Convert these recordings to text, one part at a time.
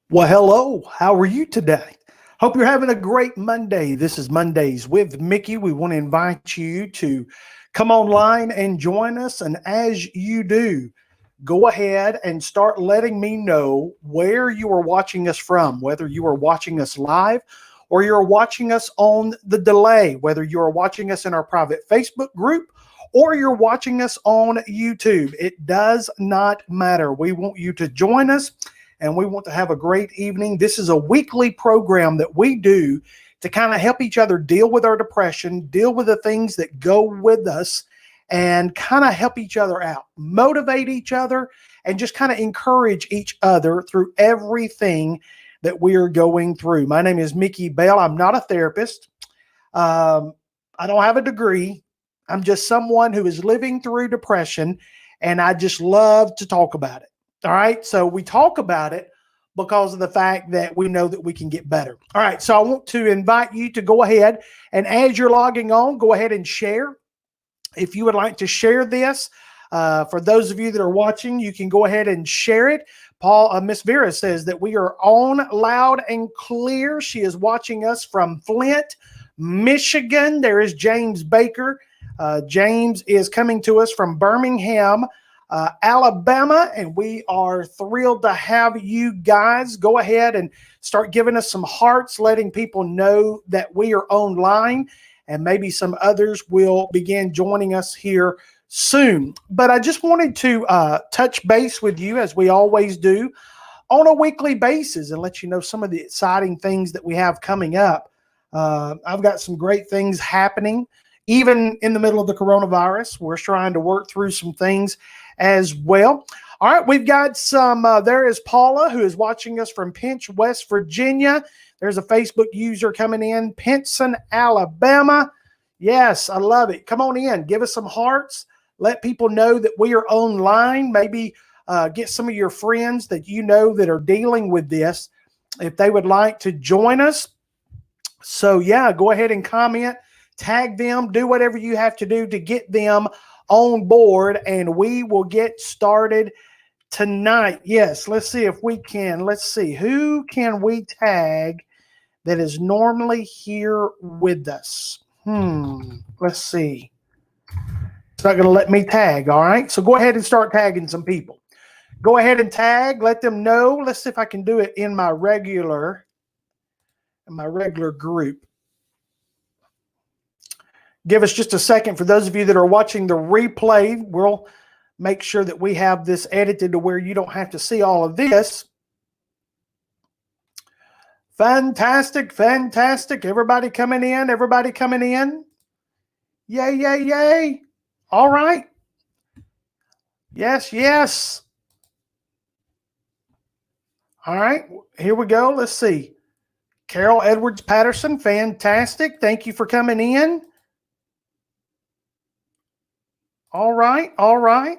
Well, hello. How are you today? Hope you're having a great Monday. This is Mondays with Mickey. We want to invite you to come online and join us. And as you do, go ahead and start letting me know where you are watching us from, whether you are watching us live or you're watching us on the delay, whether you are watching us in our private Facebook group or you're watching us on YouTube. It does not matter. We want you to join us and we want to have a great evening. This is a weekly program that we do to kind of help each other deal with our depression, deal with the things that go with us, and kind of help each other out, motivate each other, and just kind of encourage each other through everything that we are going through. My name is Mickey Bell. I'm not a therapist. I don't have a degree. I'm just someone who is living through depression, and I just love to talk about it. All right. So we talk about it because of the fact that we know that we can get better. All right. So I want to invite you to go ahead and as you're logging on, go ahead and share. If you would like to share this, for those of you that are watching, you can go ahead and share it. Miss Vera says that we are on loud and clear. She is watching us from Flint, Michigan. There is James Baker. James is coming to us from Birmingham, Alabama, and we are thrilled to have you guys. Go ahead and start giving us some hearts, letting people know that we are online, and maybe some others will begin joining us here soon. But I just wanted to touch base with you, as we always do, on a weekly basis and let you know some of the exciting things that we have coming up. I've got some great things happening. Even in the middle of the coronavirus, we're trying to work through some things as well. All right, we've got some, there is Paula, who is watching us from Pinch, West Virginia. There's a Facebook user coming in, Pinson, Alabama. Yes, I love it. Come on in, give us some hearts. Let people know that we are online. Maybe get some of your friends that you know that are dealing with this, if they would like to join us. So yeah, go ahead and comment, tag them, do whatever you have to do to get them on board, and we will get started tonight. Yes, let's see if we can. Let's see, who can we tag that is normally here with us? Let's see. It's not going to let me tag. All right, so go ahead and start tagging some people. Go ahead and tag, let them know. Let's see if I can do it in my regular group. Give us just a second. For those of you that are watching the replay, we'll make sure that we have this edited to where you don't have to see all of this. Fantastic, fantastic. Everybody coming in, everybody coming in. Yay, yay, yay. All right. Yes, yes. All right, here we go. Let's see. Carol Edwards Patterson, fantastic. Thank you for coming in. All right, all right.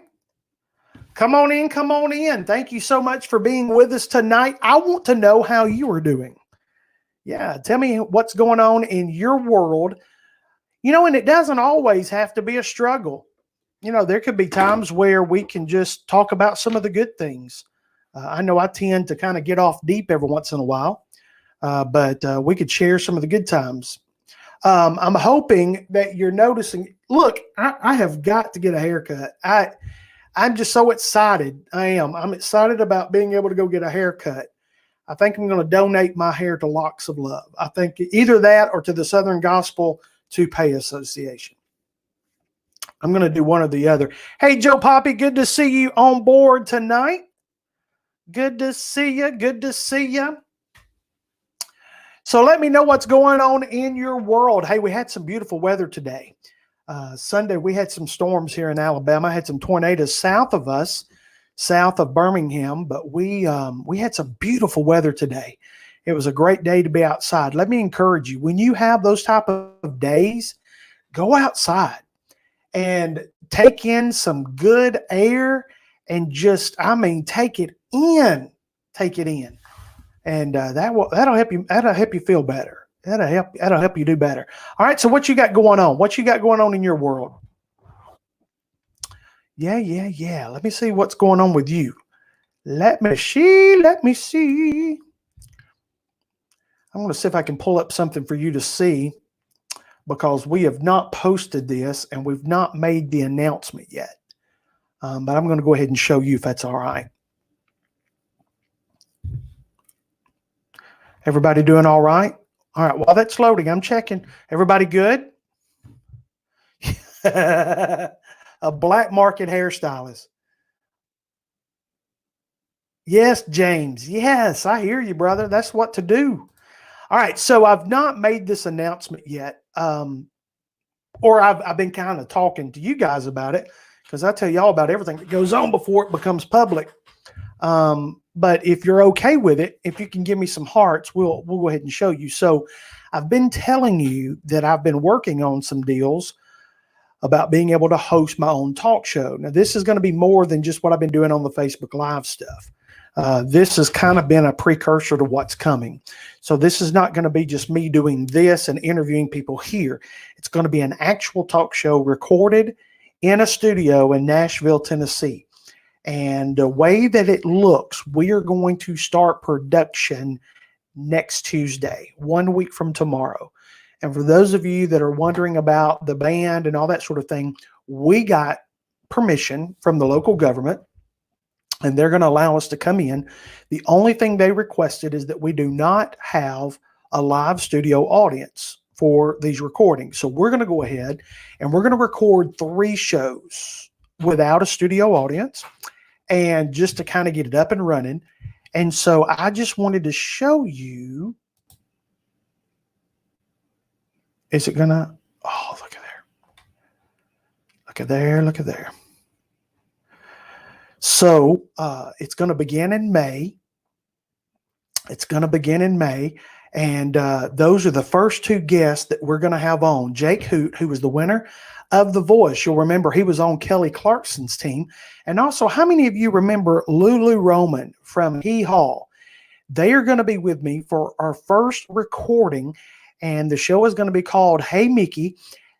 Come on in, come on in. Thank you so much for being with us tonight. I want to know how you are doing. Yeah, tell me what's going on in your world. You know, and it doesn't always have to be a struggle. You know, there could be times where we can just talk about some of the good things. I know I tend to kind of get off deep every once in a while, but we could share some of the good times. I'm hoping that you're noticing. Look, I have got to get a haircut. I'm just so excited. I'm excited about being able to go get a haircut. I think I'm going to donate my hair to Locks of Love. I think either that or to the Southern Gospel Toupee Association. I'm going to do one or the other. Hey, Joe Poppy, good to see you on board tonight. Good to see you. Good to see you. So let me know what's going on in your world. Hey, we had some beautiful weather today. Sunday, we had some storms here in Alabama. I had some tornadoes south of us, south of Birmingham, but we had some beautiful weather today. It was a great day to be outside. Let me encourage you, when you have those type of days, go outside and take in some good air and just, take it in. Take it in. And that'll help you. That'll help you feel better. That'll help you do better. All right. So what you got going on? What you got going on in your world? Yeah. Let me see what's going on with you. Let me see. I'm going to see if I can pull up something for you to see, because we have not posted this and we've not made the announcement yet. But I'm going to go ahead and show you if that's all right. Everybody doing all right? All right, while that's loading, I'm checking. Everybody good? A black market hairstylist. Yes, James. Yes, I hear you, brother. That's what to do. All right, so I've not made this announcement yet, or I've been kind of talking to you guys about it, because I tell y'all about everything that goes on before it becomes public. But if you're okay with it, if you can give me some hearts, we'll go ahead and show you. So I've been telling you that I've been working on some deals about being able to host my own talk show. Now, this is going to be more than just what I've been doing on the Facebook Live stuff. This has kind of been a precursor to what's coming. So this is not going to be just me doing this and interviewing people here. It's going to be an actual talk show recorded in a studio in Nashville, Tennessee. And the way that it looks, we are going to start production next Tuesday, 1 week from tomorrow. And for those of you that are wondering about the band and all that sort of thing, we got permission from the local government, and they're going to allow us to come in. The only thing they requested is that we do not have a live studio audience for these recordings. So we're going to go ahead and we're going to record 3 shows without a studio audience, and just to kind of get it up and running. And so I just wanted to show you. Is it going to? Oh, look at there. Look at there. Look at there. So it's going to begin in May. It's going to begin in May. And those are the first 2 guests that we're going to have on. Jake Hoot, who was the winner of The Voice. You'll remember he was on Kelly Clarkson's team. And also, how many of you remember Lulu Roman from Hee Haw? They are going to be with me for our first recording. And the show is going to be called Hey Mickey.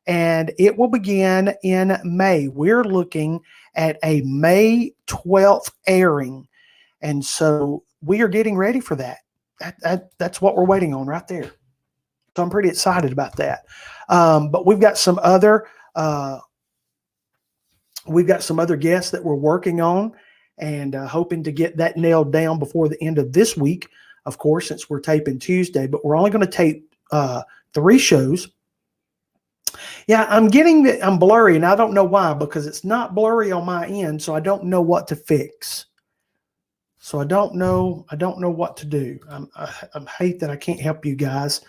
And it will begin in May. We're looking at a May 12th airing. And so we are getting ready for that. That's what we're waiting on right there. So I'm pretty excited about that. But we've got some other guests that we're working on, and hoping to get that nailed down before the end of this week, of course, since we're taping Tuesday. But we're only going to tape 3 shows. Yeah, I'm blurry, and I don't know why, because it's not blurry on my end, so I don't know what to fix. So I don't know what to do. I hate that I can't help you guys,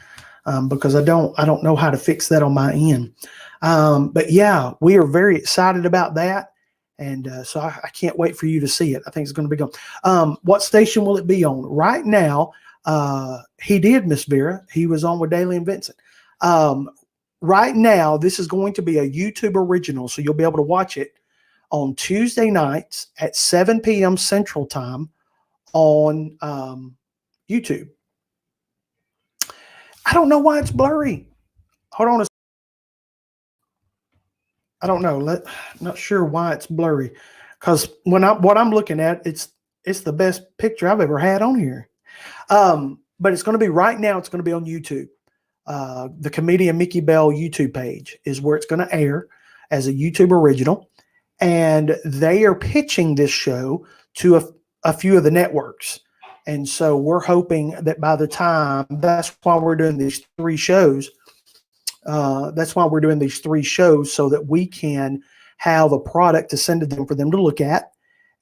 because I don't know how to fix that on my end. But yeah, we are very excited about that. And so I can't wait for you to see it. I think it's going to be good. What station will it be on? Right now, he did, Miss Vera. He was on with Daly and Vincent. Right now, this is going to be a YouTube original, so you'll be able to watch it on Tuesday nights at 7 p.m. Central Time on YouTube. I don't know why it's blurry. Hold on a second. I don't know. Not sure why it's blurry, because what I'm looking at, it's the best picture I've ever had on here. But it's going to be right now. It's going to be on YouTube. The Comedian Mickey Bell YouTube page is where it's going to air as a YouTube original, and they are pitching this show to a few of the networks. And so we're hoping that by the time, that's why we're doing these 3 shows. That's why we're doing these 3 shows, so that we can have a product to send to them for them to look at.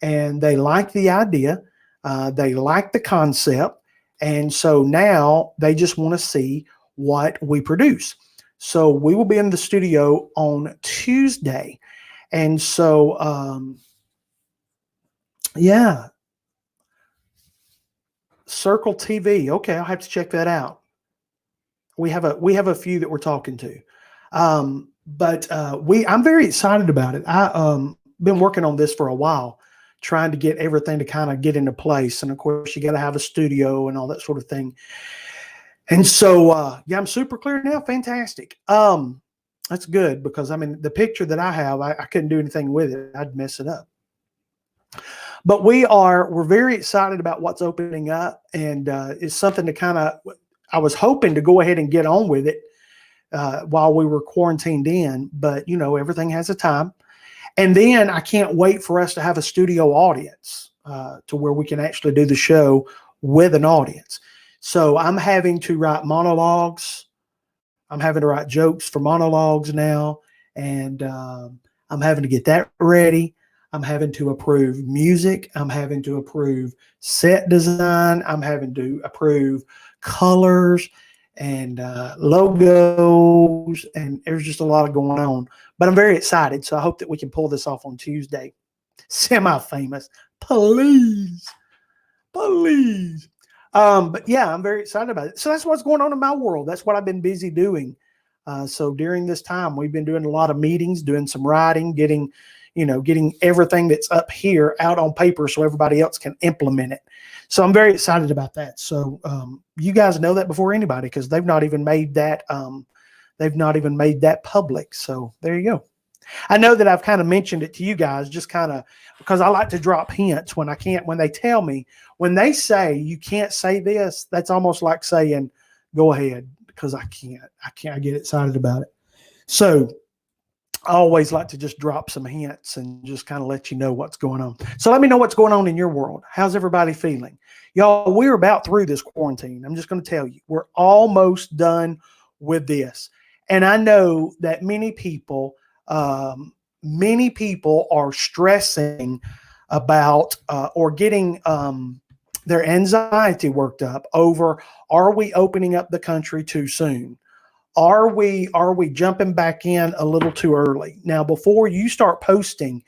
And they like the idea. They like the concept. And so now they just want to see what we produce. So we will be in the studio on Tuesday. And so, yeah. Circle TV. Okay, I'll have to check that out. We have a few that we're talking to. But I'm very excited about it. I been working on this for a while, trying to get everything to kind of get into place. And of course, you got to have a studio and all that sort of thing. And so, yeah, I'm super clear now. Fantastic. That's good, because I mean, the picture that I have, I couldn't do anything with it. I'd mess it up. But we're very excited about what's opening up, and it's something to kind of, I was hoping to go ahead and get on with it while we were quarantined in, but everything has a time. And then I can't wait for us to have a studio audience to where we can actually do the show with an audience. So I'm having to write monologues. I'm having to write jokes for monologues now. And I'm having to get that ready. I'm having to approve music. I'm having to approve set design. I'm having to approve colors and logos. And there's just a lot of going on. But I'm very excited. So I hope that we can pull this off on Tuesday. Semi-famous. Please. Please. But yeah, I'm very excited about it. So that's what's going on in my world. That's what I've been busy doing. So during this time, we've been doing a lot of meetings, doing some writing, getting everything that's up here out on paper so everybody else can implement it. So I'm very excited about that. So you guys know that before anybody, because they've not even made that public. So there you go. I know that I've kind of mentioned it to you guys, just kind of because I like to drop hints when they tell me, when they say you can't say this, that's almost like saying, go ahead, because I get excited about it. So I always like to just drop some hints and just kind of let you know what's going on. So let me know what's going on in your world. How's everybody feeling? Y'all, we're about through this quarantine. I'm just going to tell you, we're almost done with this. And I know that many people are stressing about or getting their anxiety worked up over, are we opening up the country too soon? Are we jumping back in a little too early? Now, before you start posting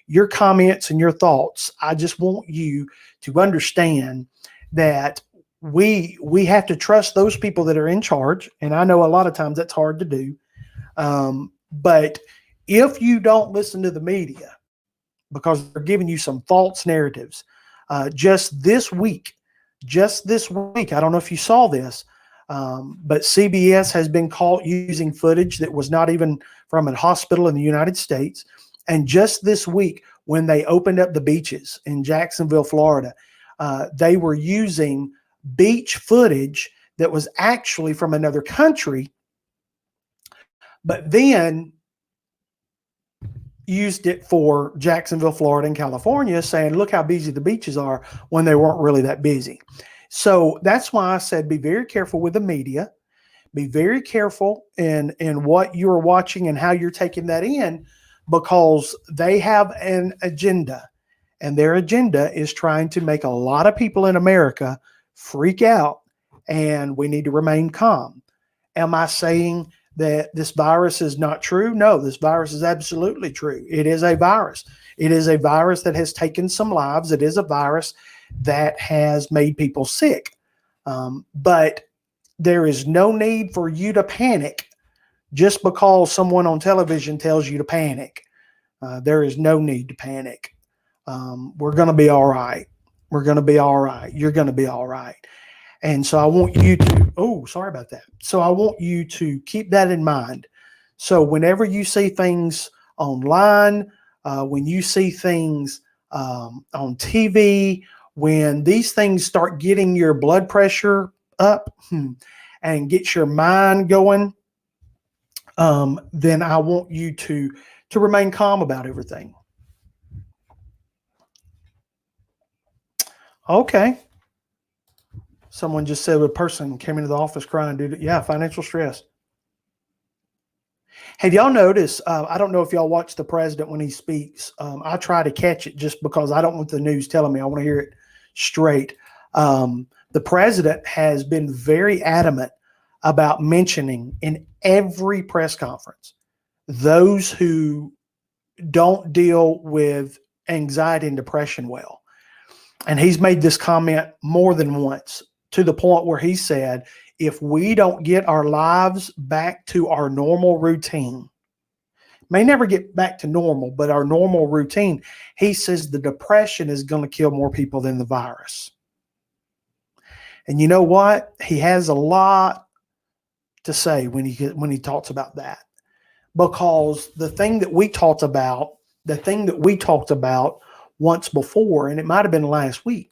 your comments and your thoughts, I just want you to understand that we have to trust those people that are in charge. And I know a lot of times that's hard to do. But if you don't listen to the media because they're giving you some false narratives, just this week, I don't know if you saw this, but CBS has been caught using footage that was not even from a hospital in the United States. And just this week, when they opened up the beaches in Jacksonville, Florida, they were using beach footage that was actually from another country, but then used it for Jacksonville, Florida, and California, saying, look how busy the beaches are, when they weren't really that busy. So that's why I said be very careful with the media. Be very careful in what you're watching and how you're taking that in, because they have an agenda, and their agenda is trying to make a lot of people in America freak out, and we need to remain calm. Am I saying that this virus is not true? No, this virus is absolutely true. It is a virus. It is a virus that has taken some lives. It is a virus that has made people sick. But there is no need for you to panic just because someone on television tells you to panic. There is no need to panic. We're going to be all right. We're going to be all right. You're going to be all right. And so I want you to, sorry about that. So I want you to keep that in mind. So whenever you see things online, when you see things on TV, when these things start getting your blood pressure up and get your mind going, then I want you to remain calm about everything. Okay. Someone just said a person came into the office crying due to, financial stress. Have y'all noticed, I don't know if y'all watch the president when he speaks. I try to catch it just because I don't want the news telling me. I want to hear it straight. The president has been very adamant about mentioning in every press conference those who don't deal with anxiety and depression well. And he's made this comment more than once, to the point where he said, if we don't get our lives back to our normal routine, may never get back to normal, but our normal routine, he says the depression is going to kill more people than the virus. And you know what? He has a lot to say when he talks about that, because the thing that we talked about once before, and it might have been last week,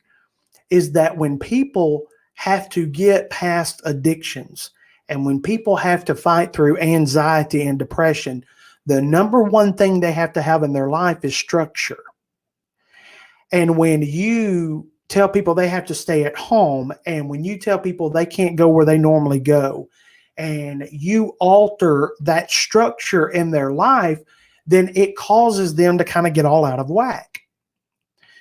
is that when people have to get past addictions. And when people have to fight through anxiety and depression, the number one thing they have to have in their life is structure. And when you tell people they have to stay at home, and when you tell people they can't go where they normally go, and you alter that structure in their life, then it causes them to kind of get all out of whack.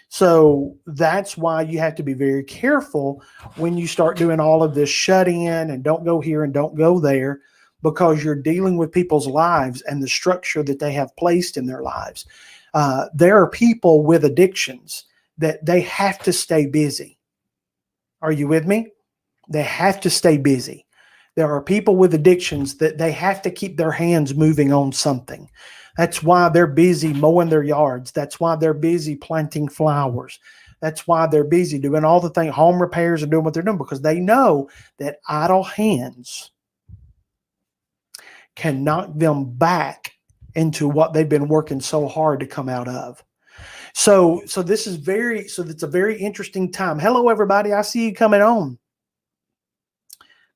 So that's why you have to be very careful when you start doing all of this shut in and don't go here and don't go there, because you're dealing with people's lives and the structure that they have placed in their lives. There are people with addictions that they have to stay busy. Are you with me? They have to stay busy. There are people with addictions that they have to keep their hands moving on something. That's why they're busy mowing their yards. That's why they're busy planting flowers. That's why they're busy doing all the things, home repairs, and doing what they're doing, because they know that idle hands can knock them back into what they've been working so hard to come out of. So it's a very interesting time. Hello, everybody. I see you coming on.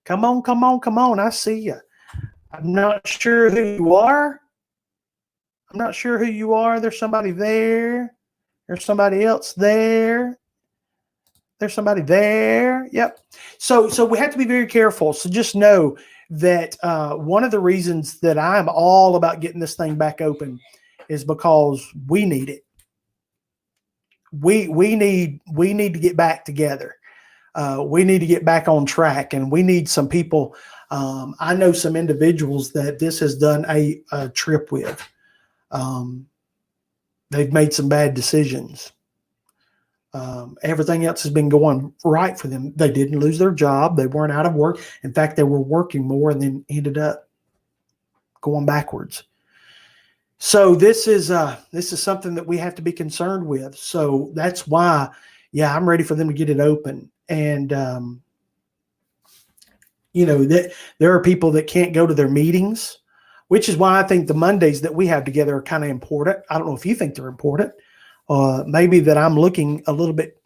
Come on. I see you. I'm not sure who you are. There's somebody there. There's somebody else there. There's somebody there. Yep. So we have to be very careful. So just know that one of the reasons that I'm all about getting this thing back open is because we need it. We need to get back together. We need to get back on track, and we need some people. I know some individuals that this has done a trip with. They've made some bad decisions. Everything else has been going right for them. They didn't lose their job. They weren't out of work. In fact, they were working more and then ended up going backwards. So this is something that we have to be concerned with. So that's why, I'm ready for them to get it open. And that there are people that can't go to their meetings, which is why I think the Mondays that we have together are kind of important. I don't know if you think they're important. Maybe that I'm looking a little bit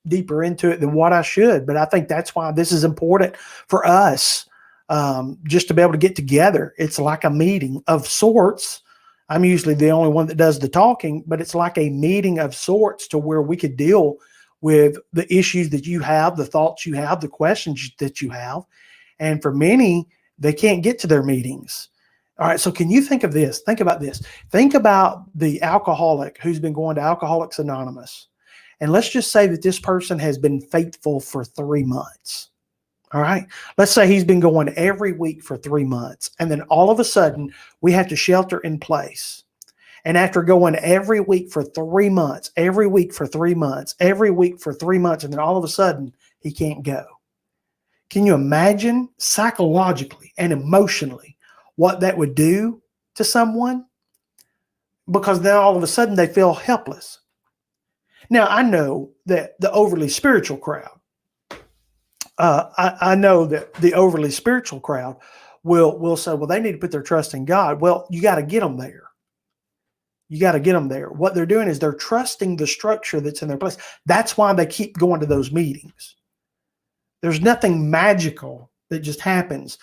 deeper into it than what I should, but I think that's why this is important for us, just to be able to get together. It's like a meeting of sorts. I'm usually the only one that does the talking, but it's like a meeting of sorts to where we could deal with the issues that you have, the thoughts you have, the questions that you have. And for many, they can't get to their meetings. All right, so can you think of this? Think about this. Think about the alcoholic who's been going to Alcoholics Anonymous. And let's just say that this person has been faithful for 3 months. All right. Let's say he's been going every week for 3 months. And then all of a sudden, we have to shelter in place. And after going every week for 3 months, every week for 3 months, every week for 3 months, and then all of a sudden, he can't go. Can you imagine psychologically and emotionally what that would do to someone? Because then all of a sudden, they feel helpless. Now, I know that the overly spiritual crowd, I know that the overly spiritual crowd will say, well, they need to put their trust in God. Well, you got to get them there. You got to get them there. What they're doing is they're trusting the structure that's in their place. That's why they keep going to those meetings. There's nothing magical that just happens.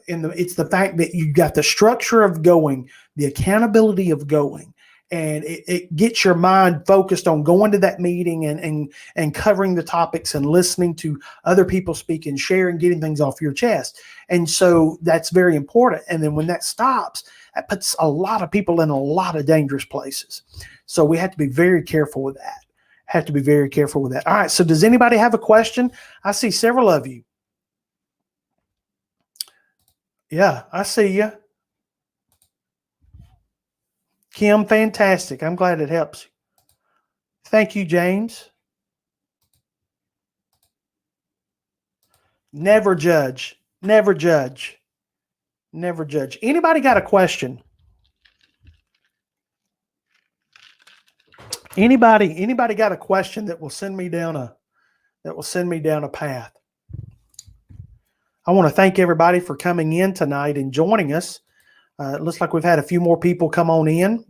It's the fact that you got the structure of going, the accountability of going, and it gets your mind focused on going to that meeting and covering the topics and listening to other people speak and sharing, getting things off your chest. And so that's very important. And then when that stops, that puts a lot of people in a lot of dangerous places. So we have to be very careful with that. All right. So does anybody have a question? I see several of you. Yeah, I see you. Kim, fantastic. I'm glad it helps you. Thank you, James. Never judge. Never judge. Never judge. Anybody got a question? Anybody got a question that will send me down a path? I want to thank everybody for coming in tonight and joining us. It looks like we've had a few more people come on in.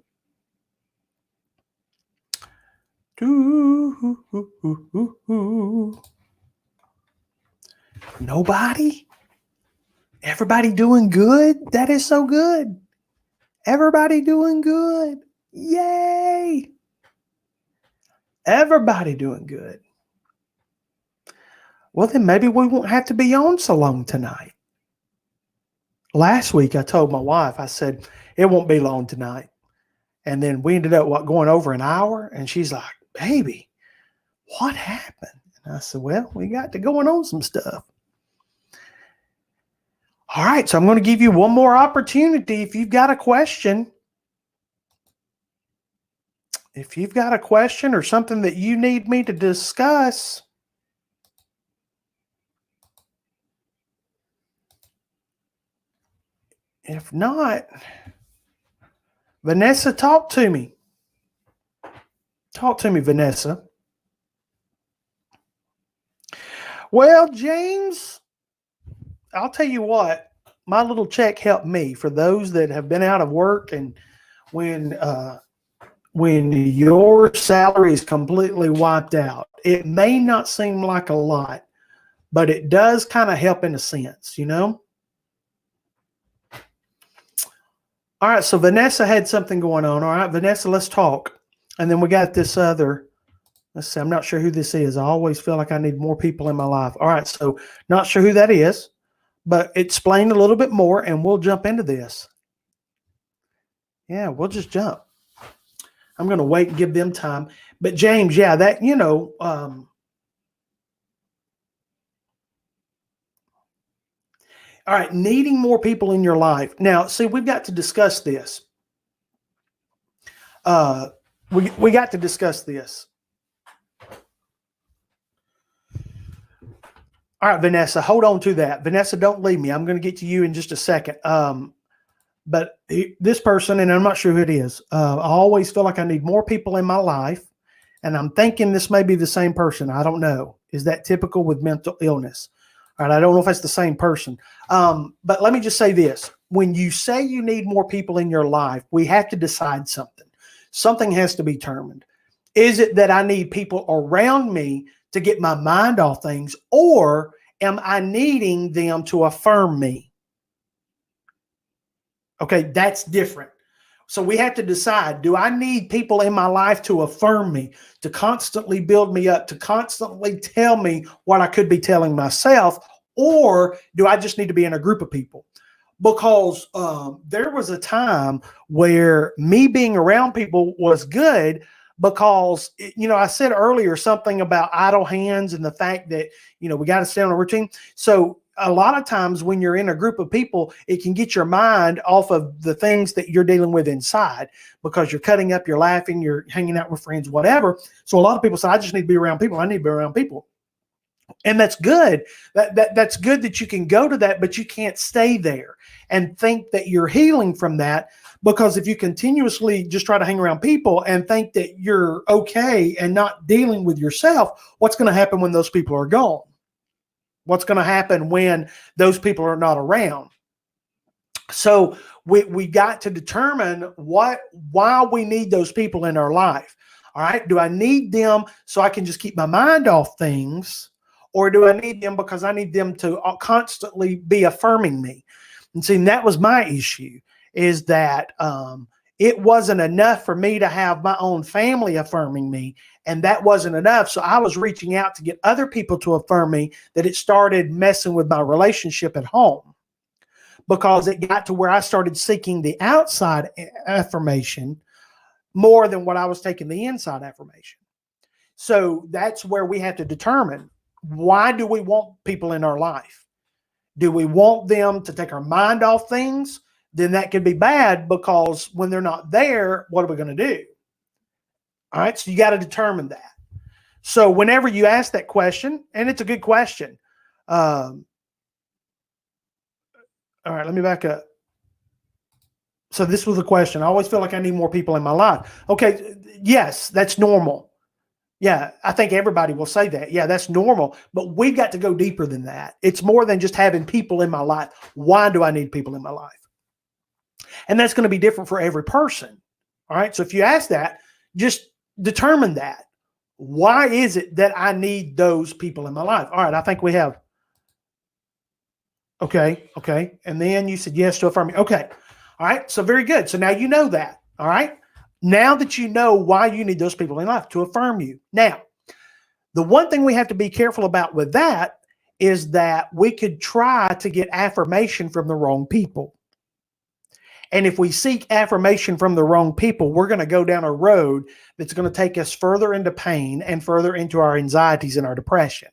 Nobody? Everybody doing good? That is so good. Everybody doing good. Yay. Everybody doing good. Well, then maybe we won't have to be on so long tonight. Last week, I told my wife, I said, it won't be long tonight. And then we ended up going over an hour. And she's like, baby, what happened? And I said, well, we got to going on some stuff. All right. So I'm going to give you one more opportunity. If you've got a question, or something that you need me to discuss, if not, Vanessa, talk to me. Talk to me, Vanessa. Well, James, I'll tell you what, my little check helped me. For those that have been out of work, and when your salary is completely wiped out, it may not seem like a lot, but it does kind of help in a sense, you know? All right, so Vanessa had something going on. All right, Vanessa, let's talk. And then we got this other, let's see, I'm not sure who this is. I always feel like I need more people in my life. All right, so not sure who that is, but explain a little bit more and we'll jump into this. Yeah, we'll just jump. I'm going to wait and give them time. But James, yeah, that, all right, needing more people in your life. Now, see, we've got to discuss this. We got to discuss this. All right, Vanessa, hold on to that. Vanessa, don't leave me. I'm going to get to you in just a second. But this person, and I'm not sure who it is, I always feel like I need more people in my life. And I'm thinking this may be the same person. I don't know. Is that typical with mental illness? All right, I don't know if it's the same person. But let me just say this. When you say you need more people in your life, we have to decide something. Something has to be determined. Is it that I need people around me to get my mind off things, or am I needing them to affirm me? Okay, that's different. So we have to decide, do I need people in my life to affirm me, to constantly build me up, to constantly tell me what I could be telling myself, or do I just need to be in a group of people? Because there was a time where me being around people was good, because, I said earlier something about idle hands and the fact that, we got to stay on a routine. So a lot of times when you're in a group of people, it can get your mind off of the things that you're dealing with inside, because you're cutting up, you're laughing, you're hanging out with friends, whatever. So a lot of people say, I just need to be around people. I need to be around people. And that's good. That's good that you can go to that, but you can't stay there and think that you're healing from that. Because if you continuously just try to hang around people and think that you're okay and not dealing with yourself, what's going to happen when those people are gone? What's going to happen when those people are not around? So we got to determine why we need those people in our life. All right. Do I need them so I can just keep my mind off things? Or do I need them because I need them to constantly be affirming me? And see, that was my issue, is that it wasn't enough for me to have my own family affirming me. And that wasn't enough. So I was reaching out to get other people to affirm me, that it started messing with my relationship at home, because it got to where I started seeking the outside affirmation more than what I was taking the inside affirmation. So that's where we have to determine, why do we want people in our life? Do we want them to take our mind off things? Then that could be bad, because when they're not there, what are we going to do? All right. So you got to determine that. So whenever you ask that question, and it's a good question. All right, let me back up. So this was the question. I always feel like I need more people in my life. Okay. Yes, that's normal. Yeah, I think everybody will say that. Yeah, that's normal. But we've got to go deeper than that. It's more than just having people in my life. Why do I need people in my life? And that's going to be different for every person. All right. So if you ask that, just determine that. Why is it that I need those people in my life? All right. I think we have Okay. Okay. And then you said yes to affirm me. Okay. All right. So very good. So now you know that. All right. Now that you know why you need those people in life to affirm you. Now, the one thing we have to be careful about with that is that we could try to get affirmation from the wrong people. And if we seek affirmation from the wrong people, we're going to go down a road that's going to take us further into pain and further into our anxieties and our depression.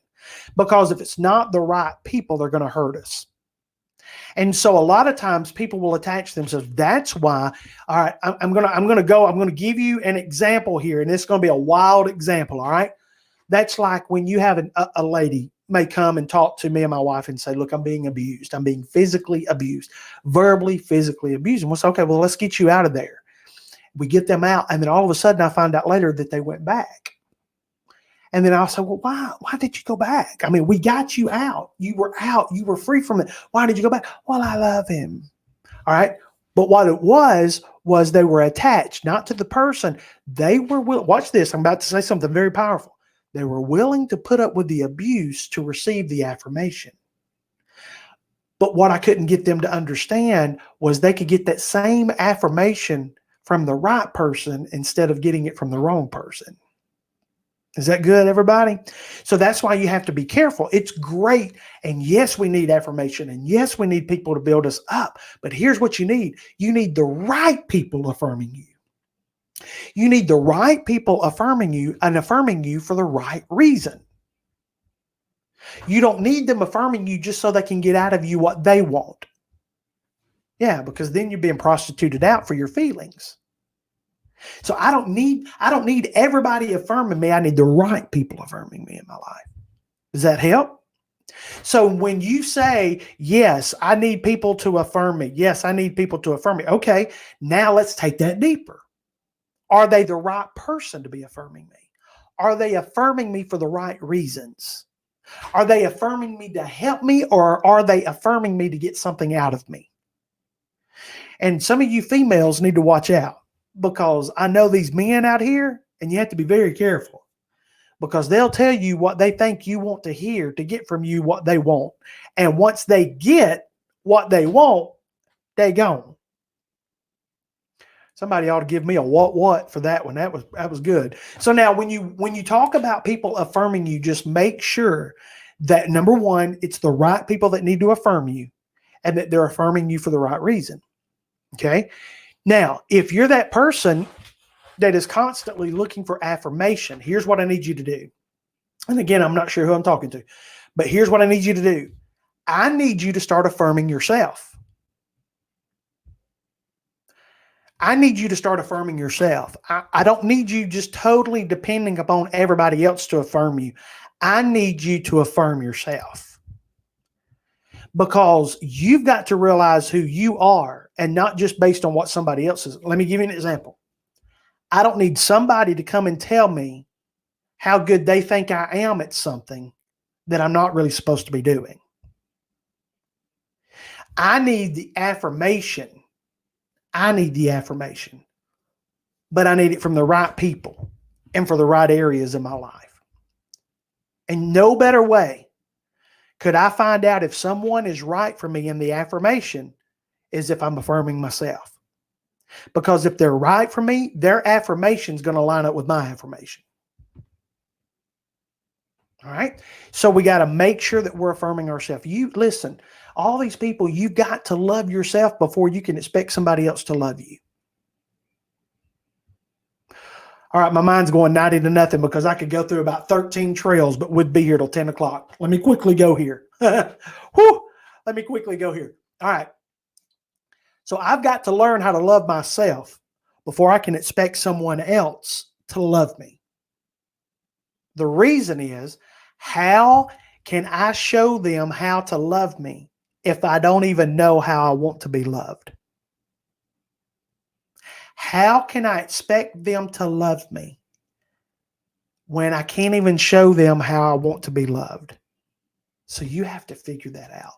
Because if it's not the right people, they're going to hurt us. And so a lot of times people will attach themselves. That's why, all right, I'm going to give you an example here, and it's going to be a wild example. All right. That's like when you have a lady may come and talk to me and my wife and say, look, I'm being abused. I'm being physically abused, verbally, physically abused. And we'll say, okay, well, let's get you out of there. We get them out. And then all of a sudden I find out later that they went back. And then I'll say, well, why did you go back? I mean, we got you out. You were out. You were free from it. Why did you go back? Well, I love him. All right. But what it was they were attached, not to the person. They were, watch this. I'm about to say something very powerful. They were willing to put up with the abuse to receive the affirmation. But what I couldn't get them to understand was they could get that same affirmation from the right person instead of getting it from the wrong person. Is that good, everybody? So that's why you have to be careful. It's great. And yes, we need affirmation. And yes, we need people to build us up. But here's what you need. You need the right people affirming you. You need the right people affirming you and affirming you for the right reason. You don't need them affirming you just so they can get out of you what they want. Yeah, because then you're being prostituted out for your feelings. So I don't need everybody affirming me. I need the right people affirming me in my life. Does that help? So when you say, yes, I need people to affirm me. Yes, I need people to affirm me. Okay, now let's take that deeper. Are they the right person to be affirming me? Are they affirming me for the right reasons? Are they affirming me to help me, or are they affirming me to get something out of me? And some of you females need to watch out, because I know these men out here, and you have to be very careful, because they'll tell you what they think you want to hear to get from you what they want. And once they get what they want, they gone. Somebody ought to give me a what for that one. That was good. So now when you talk about people affirming you, just make sure that, number one, it's the right people that need to affirm you, and that they're affirming you for the right reason. Okay. Now, if you're that person that is constantly looking for affirmation, here's what I need you to do. And again, I'm not sure who I'm talking to, but here's what I need you to do. I need you to start affirming yourself. I need you to start affirming yourself. I don't need you just totally depending upon everybody else to affirm you. I need you to affirm yourself, because you've got to realize who you are, and not just based on what somebody else is. Let me give you an example. I don't need somebody to come and tell me how good they think I am at something that I'm not really supposed to be doing. I need the affirmation. But I need it from the right people and for the right areas in my life. And no better way could I find out if someone is right for me in the affirmation is if I'm affirming myself. Because if they're right for me, their affirmation is going to line up with my affirmation. All right. So we got to make sure that we're affirming ourselves. You listen, all these people, you got to love yourself before you can expect somebody else to love you. All right. My mind's going 90-0 because I could go through about 13 trails, but would be here till 10 o'clock. Let me quickly go here. Whew, let me quickly go here. All right. So I've got to learn how to love myself before I can expect someone else to love me. The reason is, how can I show them how to love me if I don't even know how I want to be loved? How can I expect them to love me when I can't even show them how I want to be loved? So you have to figure that out.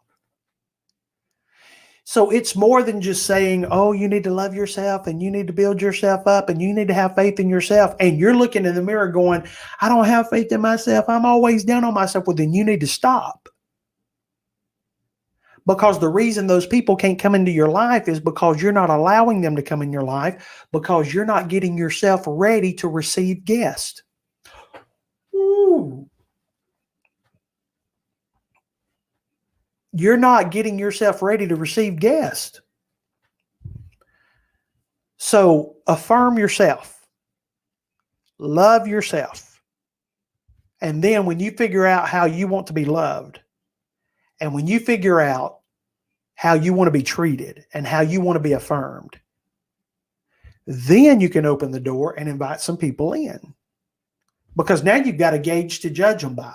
So it's more than just saying, oh, you need to love yourself and you need to build yourself up and you need to have faith in yourself. And you're looking in the mirror going, I don't have faith in myself. I'm always down on myself. Well, then you need to stop. Because the reason those people can't come into your life is because you're not allowing them to come in your life, because you're not getting yourself ready to receive guests. Ooh. You're not getting yourself ready to receive guests. So affirm yourself. Love yourself. And then when you figure out how you want to be loved, and when you figure out how you want to be treated and how you want to be affirmed, then you can open the door and invite some people in. Because now you've got a gauge to judge them by.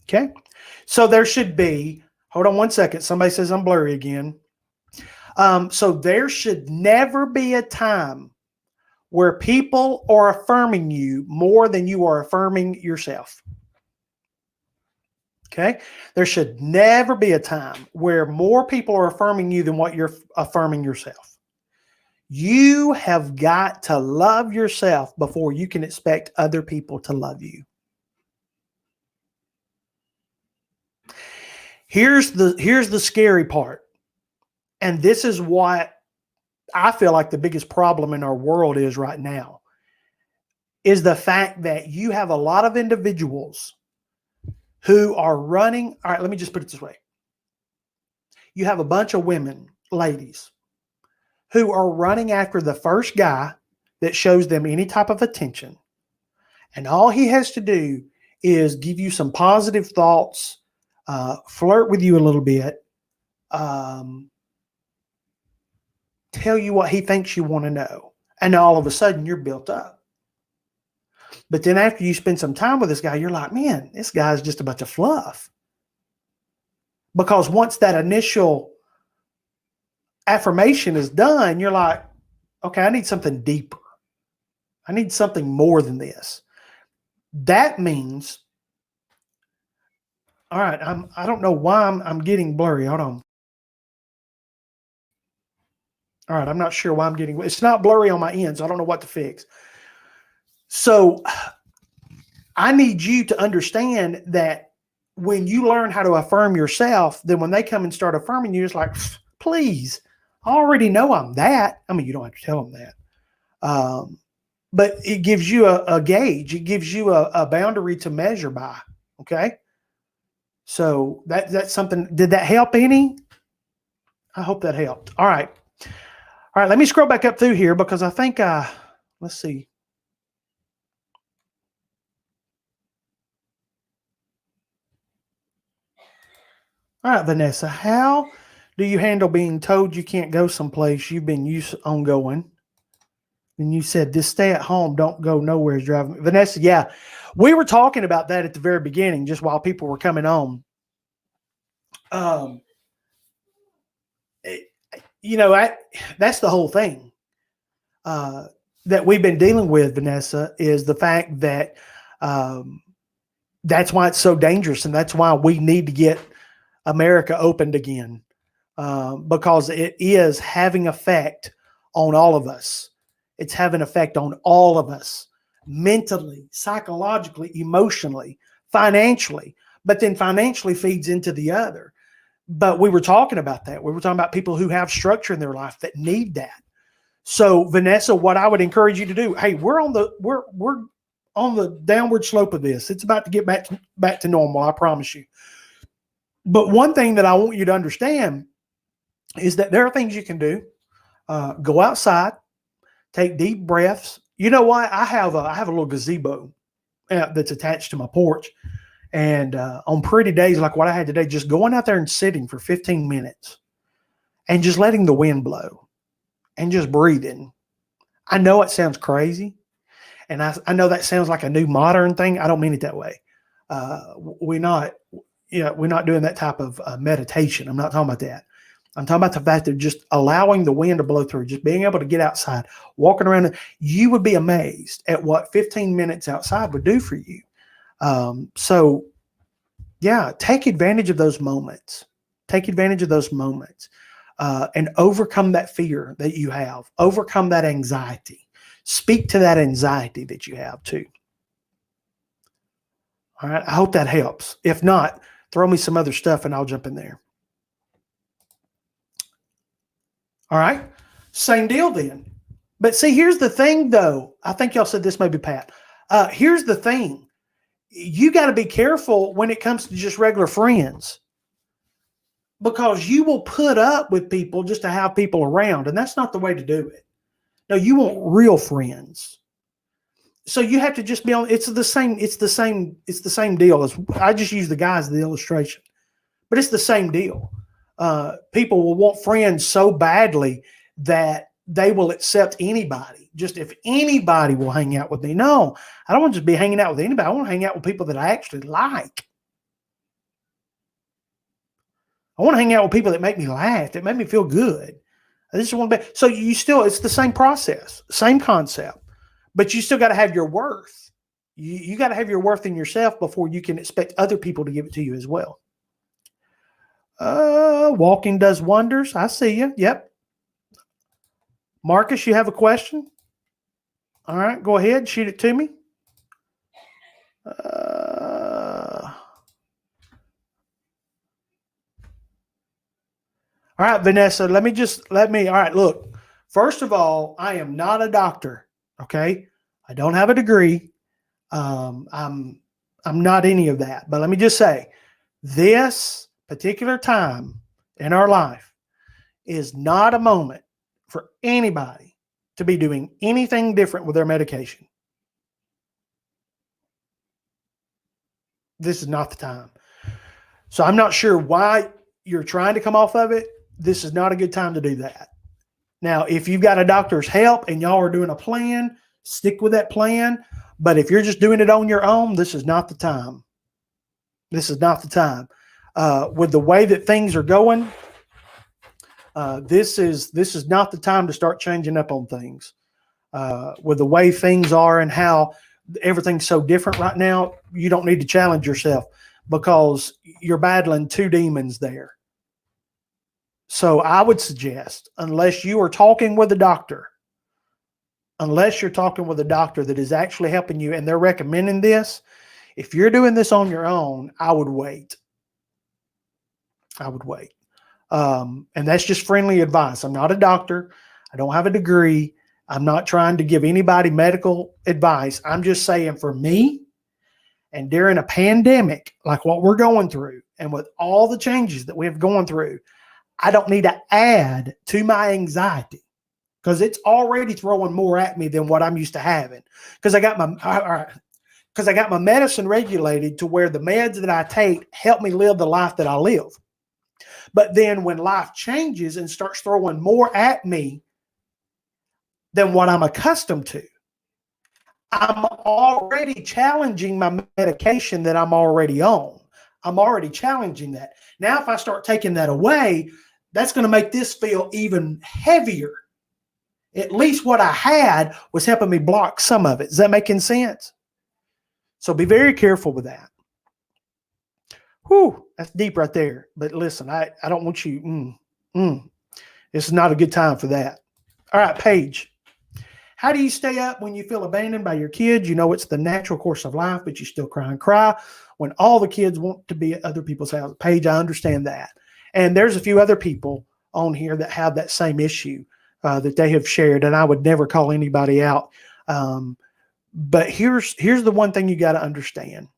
Okay? So there should be, hold on one second. Somebody says I'm blurry again. So there should never be a time where people are affirming you more than you are affirming yourself. Okay? There should never be a time where more people are affirming you than what you're affirming yourself. You have got to love yourself before you can expect other people to love you. Here's the scary part. And this is what I feel like the biggest problem in our world is right now, is the fact that you have a lot of individuals who are running. All right, let me just put it this way. You have a bunch of women, ladies, who are running after the first guy that shows them any type of attention. And all he has to do is give you some positive thoughts, flirt with you a little bit, tell you what he thinks you want to know. And all of a sudden you're built up. But then after you spend some time with this guy, you're like, man, this guy's just a bunch of fluff. Because once that initial affirmation is done, you're like, okay, I need something deeper. I need something more than this. That means, all right, I don't know why I'm getting blurry. Hold on. All right, I'm not sure why I'm getting, it's not blurry on my end, so I don't know what to fix. So I need you to understand that when you learn how to affirm yourself, then when they come and start affirming you, it's like, please, I already know I'm that. I mean, you don't have to tell them that. But it gives you a gauge. It gives you a boundary to measure by. Okay. So that's something. Did that help any? I hope that helped. All right. All right. Let me scroll back up through here because I think, let's see. All right, Vanessa, how do you handle being told you can't go someplace you've been used on going? And you said this stay at home, don't go nowhere is driving. Vanessa, yeah, we were talking about that at the very beginning, just while people were coming on. That's the whole thing that we've been dealing with, Vanessa, is the fact that that's why it's so dangerous, and that's why we need to get America opened again, because it is having effect on all of us. It's having effect on all of us, mentally, psychologically, emotionally, financially, but then financially feeds into the other. But we were talking about that. We were talking about people who have structure in their life that need that. So Vanessa, what I would encourage you to do, hey, we're on the downward slope of this. It's about to get back to normal. I promise you. But one thing that I want you to understand is that there are things you can do. Go outside, take deep breaths. You know what? I have a little gazebo that's attached to my porch. And on pretty days like what I had today, just going out there and sitting for 15 minutes and just letting the wind blow and just breathing. I know it sounds crazy. And I know that sounds like a new modern thing. I don't mean it that way. We're not doing that type of meditation. I'm not talking about that. I'm talking about the fact of just allowing the wind to blow through, just being able to get outside, walking around. You would be amazed at what 15 minutes outside would do for you. So yeah, take advantage of those moments. Take advantage of those moments and overcome that fear that you have. Overcome that anxiety. Speak to that anxiety that you have too. All right. I hope that helps. If not, Throw me some other stuff and I'll jump in there. All right. Same deal then. But see, here's the thing though. I think y'all said this maybe, Pat. Here's the thing. You got to be careful when it comes to just regular friends, because you will put up with people just to have people around. And that's not the way to do it. No, you want real friends. So you have to just be on. It's the same deal as I just use the guy as the illustration, but it's the same deal. People will want friends so badly that they will accept anybody. Just if anybody will hang out with me. No, I don't want to just be hanging out with anybody. I want to hang out with people that I actually like. I want to hang out with people that make me laugh, that make me feel good. I just want to be. So it's the same process, same concept, but you still got to have your worth. You got to have your worth in yourself before you can expect other people to give it to you as well. Walking does wonders. I see you. Yep. Marcus, you have a question? All right, go ahead. Shoot it to me. All right, Vanessa, all right, look, first of all, I am not a doctor. Okay. I don't have a degree. I'm not any of that, but let me just say this particular time in our life is not a moment for anybody to be doing anything different with their medication. This is not the time. So I'm not sure why you're trying to come off of it. This is not a good time to do that. Now, if you've got a doctor's help and y'all are doing a plan, stick with that plan. But if you're just doing it on your own, this is not the time. This is not the time. With the way that things are going, this is not the time to start changing up on things. With the way things are and how everything's so different right now, you don't need to challenge yourself because you're battling two demons there. So I would suggest, unless you're talking with a doctor that is actually helping you and they're recommending this, if you're doing this on your own, I would wait. And that's just friendly advice. I'm not a doctor. I don't have a degree. I'm not trying to give anybody medical advice. I'm just saying for me, and during a pandemic like what we're going through, and with all the changes that we have gone through, I don't need to add to my anxiety because it's already throwing more at me than what I'm used to having. Because I got my medicine regulated to where the meds that I take help me live the life that I live. But then when life changes and starts throwing more at me than what I'm accustomed to, I'm already challenging my medication that I'm already on. I'm already challenging that. Now, if I start taking that away, that's going to make this feel even heavier. At least what I had was helping me block some of it. Is that making sense? So be very careful with that. Whew, that's deep right there. But listen, I don't want you. This is not a good time for that. All right, Paige. How do you stay up when you feel abandoned by your kids? You know it's the natural course of life, but you still cry and cry when all the kids want to be at other people's houses. Paige, I understand that. And there's a few other people on here that have that same issue that they have shared, and I would never call anybody out. But here's the one thing you got to understand.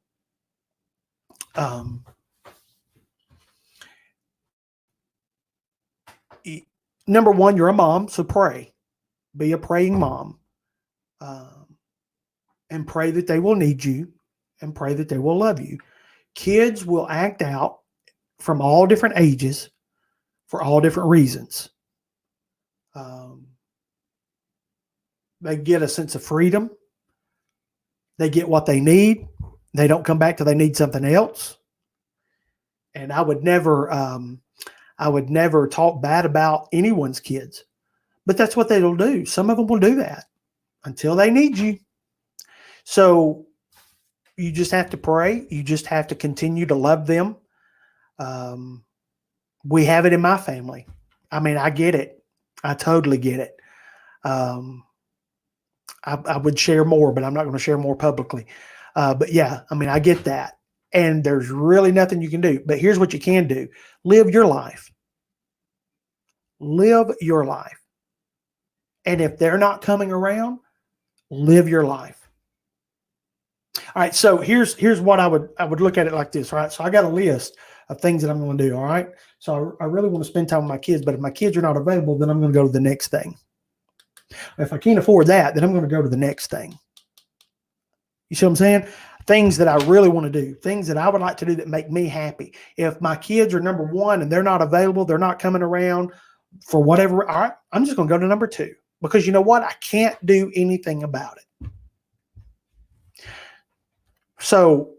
Number one, you're a mom, so pray. Be a praying mom. And pray that they will need you and pray that they will love you. Kids will act out from all different ages for all different reasons. They get a sense of freedom. They get what they need. They don't come back till they need something else. And I would never talk bad about anyone's kids, but that's what they'll do. Some of them will do that until they need you. So you just have to pray. You just have to continue to love them. We have it in my family. I mean, I get it. I totally get it. I would share more, but I'm not going to share more publicly. But yeah, I mean, I get that. and there's really nothing you can do. But here's what you can do. Live your life. Live your life. And if they're not coming around, live your life. All right, so here's what I would look at it like this, right? So I got a list of things that I'm going to do, all right? So I really want to spend time with my kids, but if my kids are not available, then I'm going to go to the next thing. If I can't afford that, then I'm going to go to the next thing. You see what I'm saying? Things that I really want to do, things that I would like to do that make me happy. If my kids are number one and they're not available, they're not coming around for whatever, all right, I'm just going to go to number two, because you know what? I can't do anything about it. So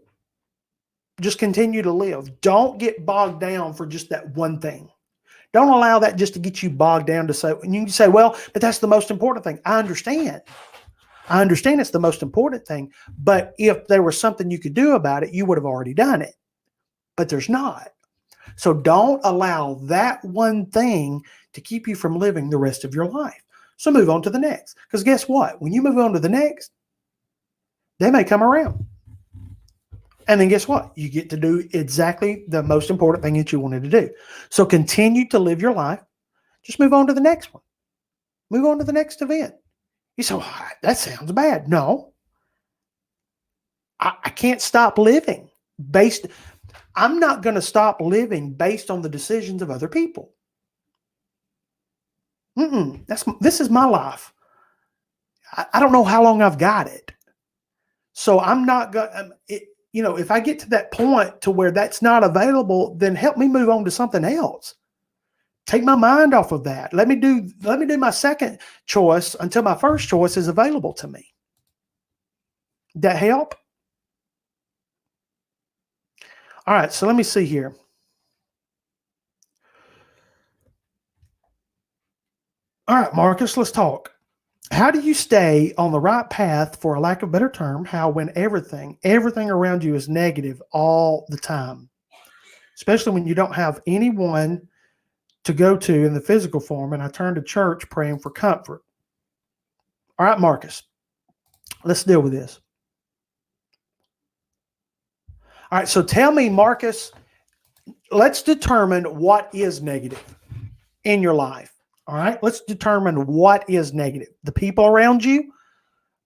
just continue to live. Don't get bogged down for just that one thing. Don't allow that just to get you bogged down to say, and you can say, well, but that's the most important thing. I understand. I understand it's the most important thing, but if there was something you could do about it, you would have already done it, but there's not. So don't allow that one thing to keep you from living the rest of your life. So move on to the next, because guess what? When you move on to the next, they may come around. And then guess what? You get to do exactly the most important thing that you wanted to do. So continue to live your life. Just move on to the next one. Move on to the next event. You say, well, that sounds bad. No. I can't stop living I'm not going to stop living based on the decisions of other people. This is my life. I don't know how long I've got it. So I'm not going to, if I get to that point to where that's not available, then help me move on to something else. Take my mind off of that. Let me do my second choice until my first choice is available to me. That help? All right, so let me see here. All right, Marcus, let's talk. How do you stay on the right path, for a lack of a better term, when everything around you is negative all the time, especially when you don't have anyone to go to in the physical form, and I turn to church praying for comfort? All right, Marcus, let's deal with this. All right, so tell me, Marcus, let's determine what is negative in your life. All right, let's determine what is negative. The people around you,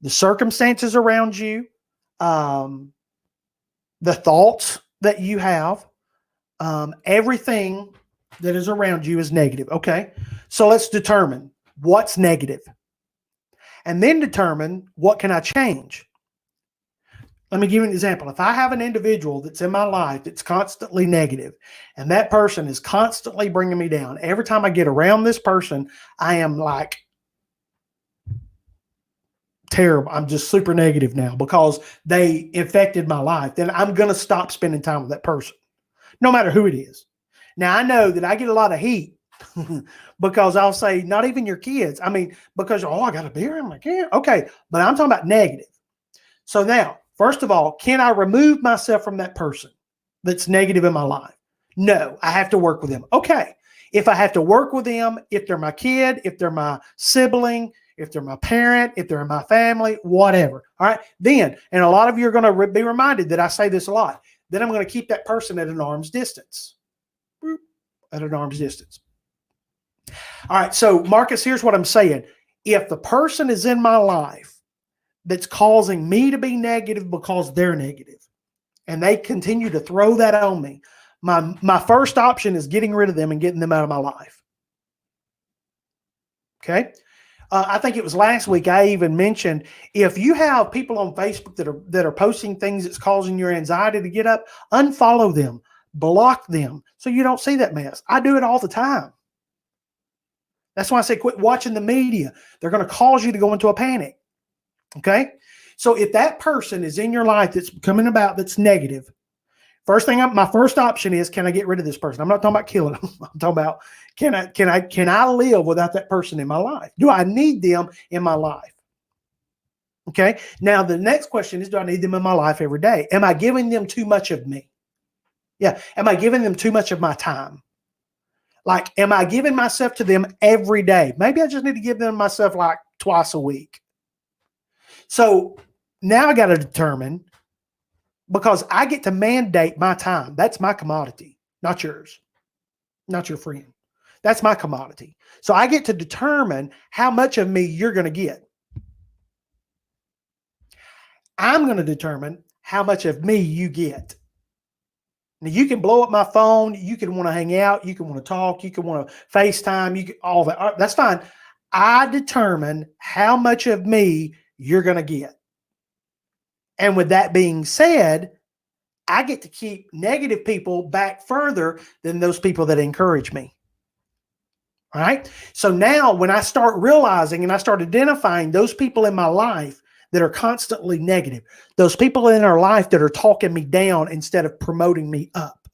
the circumstances around you, the thoughts that you have, everything that is around you is negative. Okay, so let's determine what's negative, and then determine what can I change. Let me give you an example. If I have an individual that's in my life that's constantly negative, and that person is constantly bringing me down, every time I get around this person, I am like terrible. I'm just super negative now because they infected my life. Then I'm going to stop spending time with that person, no matter who it is. Now, I know that I get a lot of heat because I'll say, not even your kids. I mean, because, I got a beer in my can. Okay, but I'm talking about negative. So now, first of all, can I remove myself from that person that's negative in my life? No, I have to work with them. Okay, if I have to work with them, if they're my kid, if they're my sibling, if they're my parent, if they're in my family, whatever. All right, then, and a lot of you are going to be reminded that I say this a lot, then I'm going to keep that person at an arm's distance. At an arm's distance. All right, so Marcus, here's what I'm saying. If the person is in my life that's causing me to be negative because they're negative, and they continue to throw that on me, my first option is getting rid of them and getting them out of my life. Okay? I think it was last week I even mentioned, if you have people on Facebook that are posting things that's causing your anxiety to get up, unfollow them, block them so you don't see that mess. I do it all the time. That's why I say quit watching the media. They're going to cause you to go into a panic. Okay? So if that person is in your life that's coming about that's negative, my first option is, can I get rid of this person? I'm not talking about killing them. I'm talking about, can I live without that person in my life? Do I need them in my life? Okay. Now the next question is, do I need them in my life every day? Am I giving them too much of me? Yeah. Am I giving them too much of my time? Like, am I giving myself to them every day? Maybe I just need to give them myself like twice a week. So now I got to determine, because I get to mandate my time. That's my commodity, not yours, not your friend. That's my commodity. So I get to determine how much of me you're going to get. I'm going to determine how much of me you get. Now, you can blow up my phone. You can want to hang out. You can want to talk. You can want to FaceTime. You can all that. That's fine. I determine how much of me you're going to get. And with that being said, I get to keep negative people back further than those people that encourage me. All right. So now when I start realizing and I start identifying those people in my life that are constantly negative, those people in our life that are talking me down instead of promoting me up,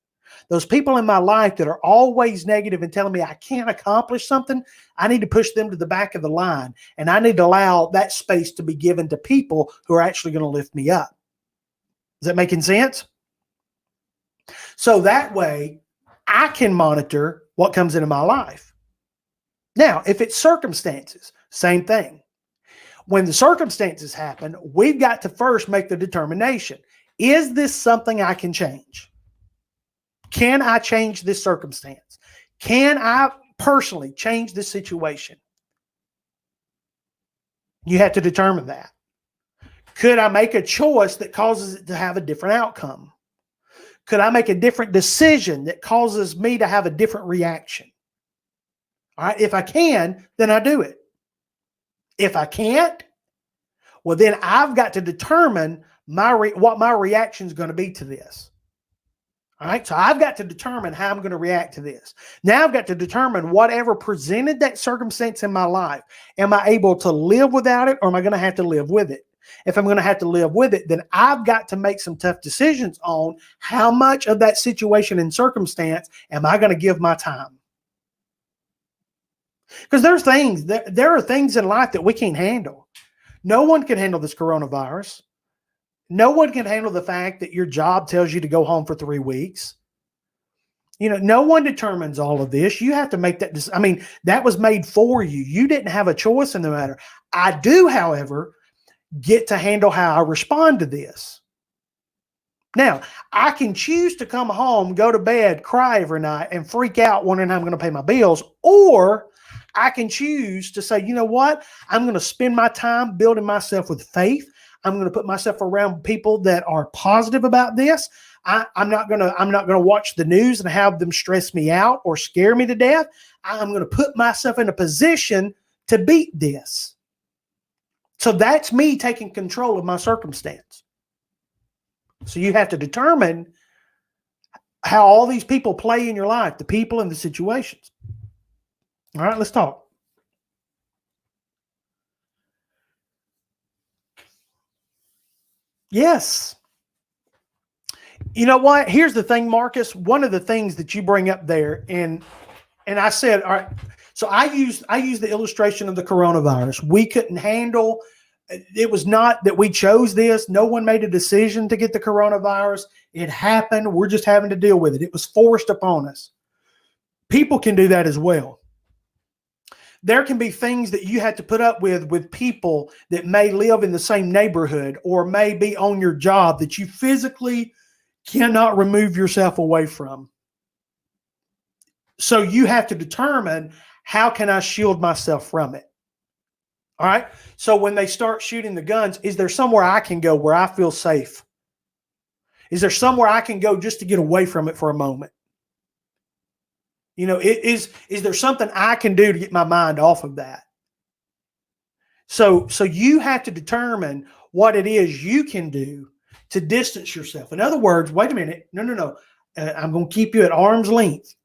those people in my life that are always negative and telling me I can't accomplish something, I need to push them to the back of the line. And I need to allow that space to be given to people who are actually going to lift me up. Is that making sense? So that way I can monitor what comes into my life. Now, if it's circumstances, same thing. When the circumstances happen, we've got to first make the determination. Is this something I can change? Can I change this circumstance? Can I personally change this situation? You have to determine that. Could I make a choice that causes it to have a different outcome? Could I make a different decision that causes me to have a different reaction? All right. If I can, then I do it. If I can't, well, then I've got to determine what my reaction is going to be to this. All right. So I've got to determine how I'm going to react to this. Now I've got to determine whatever presented that circumstance in my life. Am I able to live without it, or am I going to have to live with it? If I'm going to have to live with it, then I've got to make some tough decisions on how much of that situation and circumstance am I going to give my time. Because there are things in life that we can't handle. No one can handle this coronavirus. No one can handle the fact that your job tells you to go home for 3 weeks. You know, no one determines all of this. You have to make that decision. I mean, that was made for you. You didn't have a choice in the matter. I do, however, get to handle how I respond to this. Now, I can choose to come home, go to bed, cry every night, and freak out wondering how I'm going to pay my bills, or I can choose to say, you know what? I'm going to spend my time building myself with faith. I'm going to put myself around people that are positive about this. I'm not going to watch the news and have them stress me out or scare me to death. I'm going to put myself in a position to beat this. So that's me taking control of my circumstance. So you have to determine how all these people play in your life, the people and the situations. All right, let's talk. Yes. You know what? Here's the thing, Marcus. One of the things that you bring up there, and I said, all right, so I used the illustration of the coronavirus. We couldn't handle, it was not that we chose this. No one made a decision to get the coronavirus. It happened. We're just having to deal with it. It was forced upon us. People can do that as well. There can be things that you have to put up with people that may live in the same neighborhood or may be on your job that you physically cannot remove yourself away from. So you have to determine, how can I shield myself from it? All right. So when they start shooting the guns, is there somewhere I can go where I feel safe? Is there somewhere I can go just to get away from it for a moment? You know, is there something I can do to get my mind off of that? So you have to determine what it is you can do to distance yourself. In other words, wait a minute. No. I'm going to keep you at arm's length.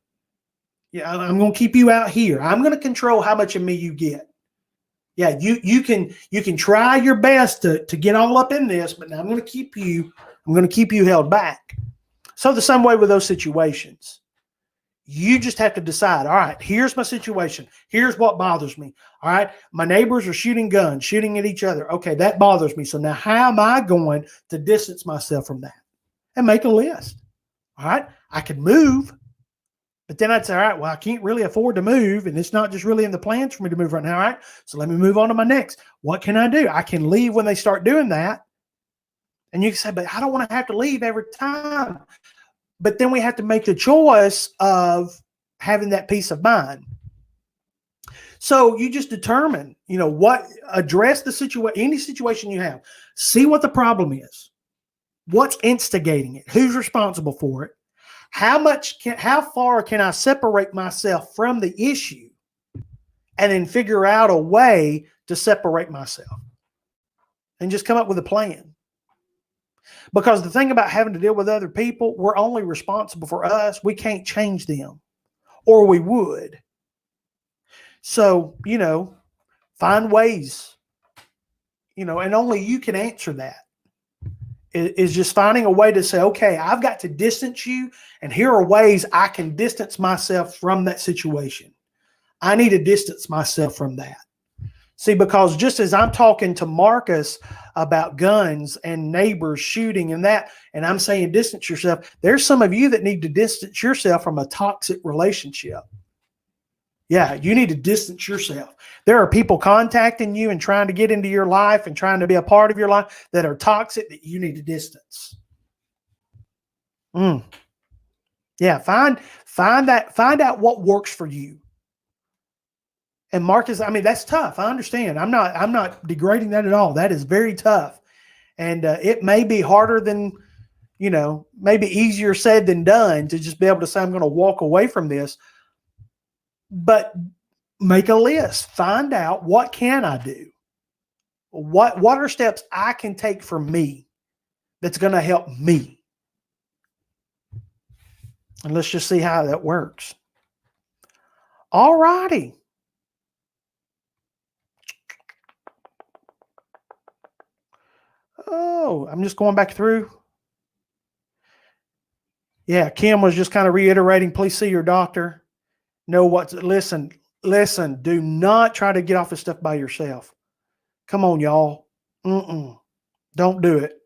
Yeah, I'm going to keep you out here. I'm going to control how much of me you get. Yeah, you can try your best to get all up in this, but now I'm going to keep you held back. So the same way with those situations. You just have to decide, all right, here's my situation. Here's what bothers me. All right, my neighbors are shooting guns, shooting at each other. Okay, that bothers me. So now how am I going to distance myself from that? And make a list. All right, I could move, but then I'd say, all right, well, I can't really afford to move, and it's not just really in the plans for me to move right now. All right, so let me move on to my next. What can I do? I can leave when they start doing that. And you can say, but I don't want to have to leave every time. But then we have to make the choice of having that peace of mind. So you just determine, address the situation, any situation you have, see what the problem is, what's instigating it, who's responsible for it, how far can I separate myself from the issue, and then figure out a way to separate myself and just come up with a plan. Because the thing about having to deal with other people, we're only responsible for us. We can't change them, or we would. So, find ways, and only you can answer that. Is just finding a way to say, okay, I've got to distance you, and here are ways I can distance myself from that situation. I need to distance myself from that. See, because just as I'm talking to Marcus about guns and neighbors shooting and that, and I'm saying distance yourself, there's some of you that need to distance yourself from a toxic relationship. Yeah, you need to distance yourself. There are people contacting you and trying to get into your life and trying to be a part of your life that are toxic that you need to distance. Yeah, find out what works for you. And Marcus, that's tough. I understand. I'm not degrading that at all. That is very tough. And it may be harder than, maybe easier said than done to just be able to say, I'm going to walk away from this. But make a list. Find out, what can I do? What are steps I can take for me that's going to help me? And let's just see how that works. All righty. Oh, I'm just going back through. Yeah, Kim was just kind of reiterating, please see your doctor. Listen, do not try to get off this stuff by yourself. Come on, y'all. Don't do it.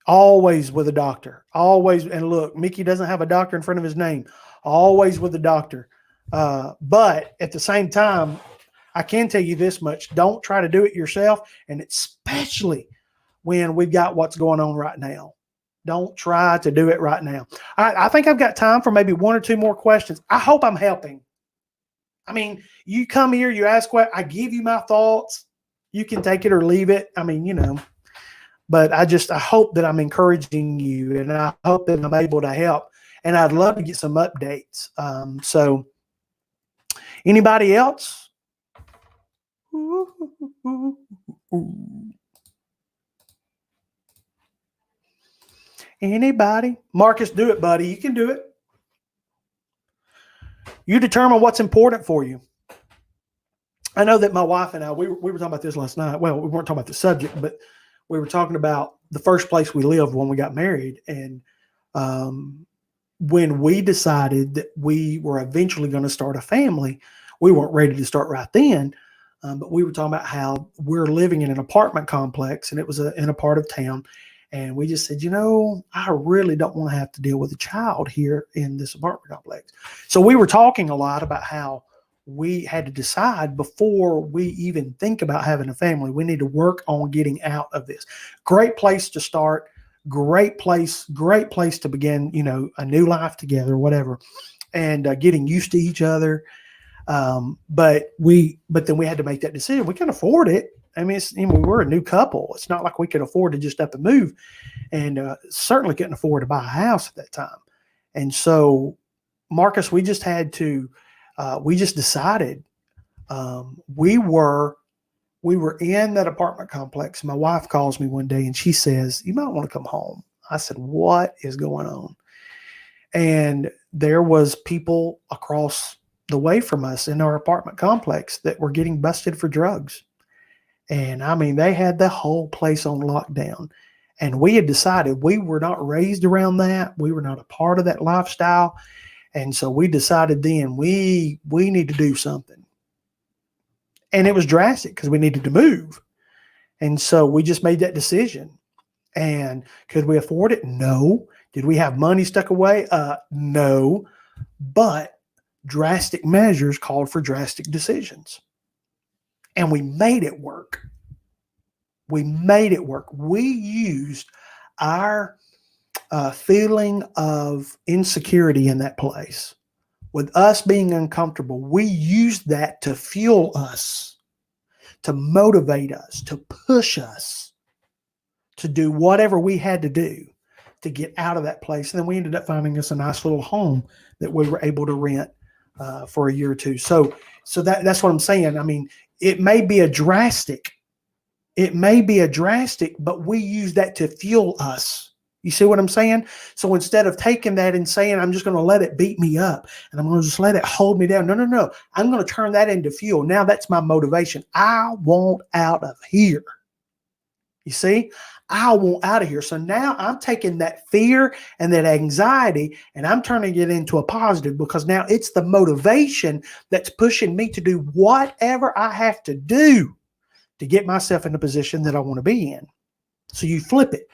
Always with a doctor. Always. And look, Mickey doesn't have a doctor in front of his name. Always with a doctor. But at the same time, I can tell you this much. Don't try to do it yourself. And especially when we've got what's going on right now. Don't try to do it right now. I think I've got time for maybe one or two more questions. I hope I'm helping. You come here, you ask what, I give you my thoughts. You can take it or leave it. But I hope that I'm encouraging you, and I hope that I'm able to help. And I'd love to get some updates. So anybody else? Anybody? Marcus, do it, buddy. You can do it. You determine what's important for you. I know that my wife and I, we were talking about this last night. Well, we weren't talking about the subject, but we were talking about the first place we lived when we got married. And when we decided that we were eventually going to start a family, we weren't ready to start right then. But we were talking about how we're living in an apartment complex, and it was in a part of town. And we just said, I really don't want to have to deal with a child here in this apartment complex. So we were talking a lot about how we had to decide before we even think about having a family. We need to work on getting out of this. Great place to start. Great place to begin, a new life together, whatever, and getting used to each other. But then we had to make that decision. We can afford it. We're a new couple. It's not like we could afford to just up and move, and certainly couldn't afford to buy a house at that time. And so, Marcus, we just had to, we just decided we were in that apartment complex. My wife calls me one day and she says, you might want to come home. I said, what is going on? And there was people across the way from us in our apartment complex that were getting busted for drugs. And they had the whole place on lockdown. And we had decided we were not raised around that. We were not a part of that lifestyle. And so we decided then we need to do something. And it was drastic because we needed to move. And so we just made that decision. And could we afford it? No. Did we have money stuck away? No. But drastic measures called for drastic decisions. And we made it work. We used our feeling of insecurity in that place, with us being uncomfortable, we use that to fuel us, to motivate us, to push us to do whatever we had to do to get out of that place. And then we ended up finding us a nice little home that we were able to rent for a year or two. So that's what I'm saying. I mean, it may be a drastic, but we use that to fuel us. You see what I'm saying? So instead of taking that and saying, I'm just going to let it beat me up and I'm going to just let it hold me down. No. I'm going to turn that into fuel. Now that's my motivation. I want out of here. You see, I want out of here. So now I'm taking that fear and that anxiety and I'm turning it into a positive, because now it's the motivation that's pushing me to do whatever I have to do to get myself in the position that I want to be in. So you flip it.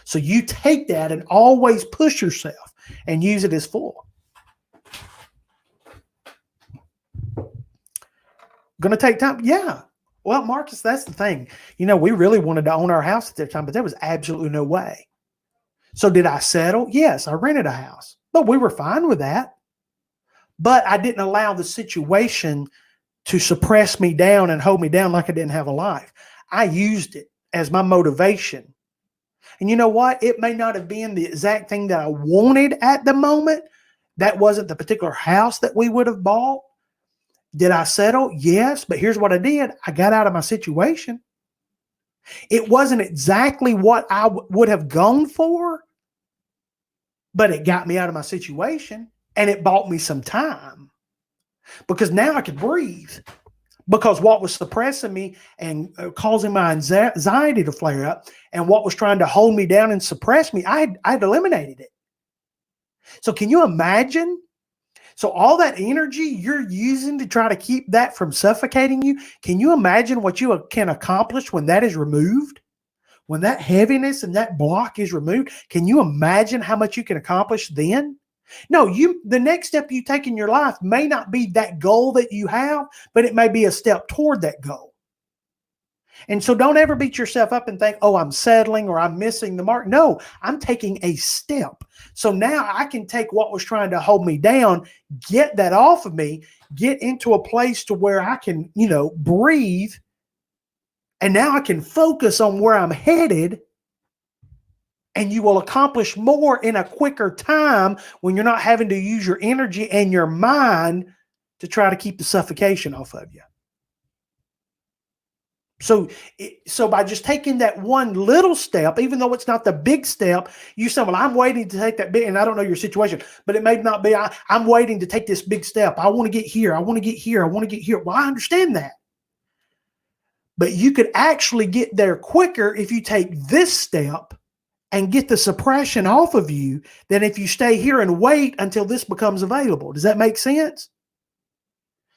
So you take that and always push yourself and use it as full. Going to take time? Yeah. Well, Marcus, that's the thing. You know, we really wanted to own our house at that time, but there was absolutely no way. So did I settle? Yes, I rented a house, but we were fine with that. But I didn't allow the situation to suppress me down and hold me down like I didn't have a life. I used it as my motivation. And you know what? It may not have been the exact thing that I wanted at the moment. That wasn't the particular house that we would have bought. Did I settle? Yes. But here's what I did. I got out of my situation. It wasn't exactly what I would have gone for, but it got me out of my situation and it bought me some time, because now I could breathe. Because what was suppressing me and causing my anxiety to flare up and what was trying to hold me down and suppress me, I'd eliminated it. So can you imagine? So all that energy you're using to try to keep that from suffocating you, can you imagine what you can accomplish when that is removed? When that heaviness and that block is removed, can you imagine how much you can accomplish then? No, the next step you take in your life may not be that goal that you have, but it may be a step toward that goal. And so don't ever beat yourself up and think, oh, I'm settling or I'm missing the mark. No, I'm taking a step. So now I can take what was trying to hold me down, get that off of me, get into a place to where I can, breathe. And now I can focus on where I'm headed. And you will accomplish more in a quicker time when you're not having to use your energy and your mind to try to keep the suffocation off of you. So by just taking that one little step, even though it's not the big step, you say, well, I'm waiting to take that big, and I don't know your situation, but it may not be, I'm waiting to take this big step. I want to get here. I want to get here. I want to get here. Well, I understand that. But you could actually get there quicker if you take this step and get the suppression off of you than if you stay here and wait until this becomes available. Does that make sense?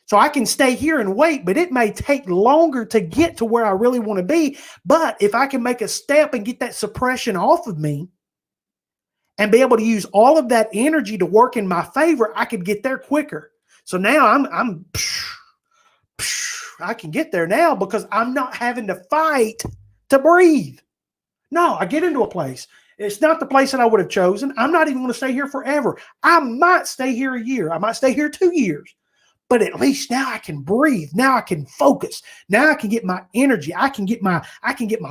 So I can stay here and wait, but it may take longer to get to where I really want to be. But if I can make a step and get that suppression off of me and be able to use all of that energy to work in my favor, I could get there quicker. So now I can get there now because I'm not having to fight to breathe. No, I get into a place. It's not the place that I would have chosen. I'm not even going to stay here forever. I might stay here a year. I might stay here 2 years. But at least now I can breathe. Now I can focus. Now I can get my energy. I can get my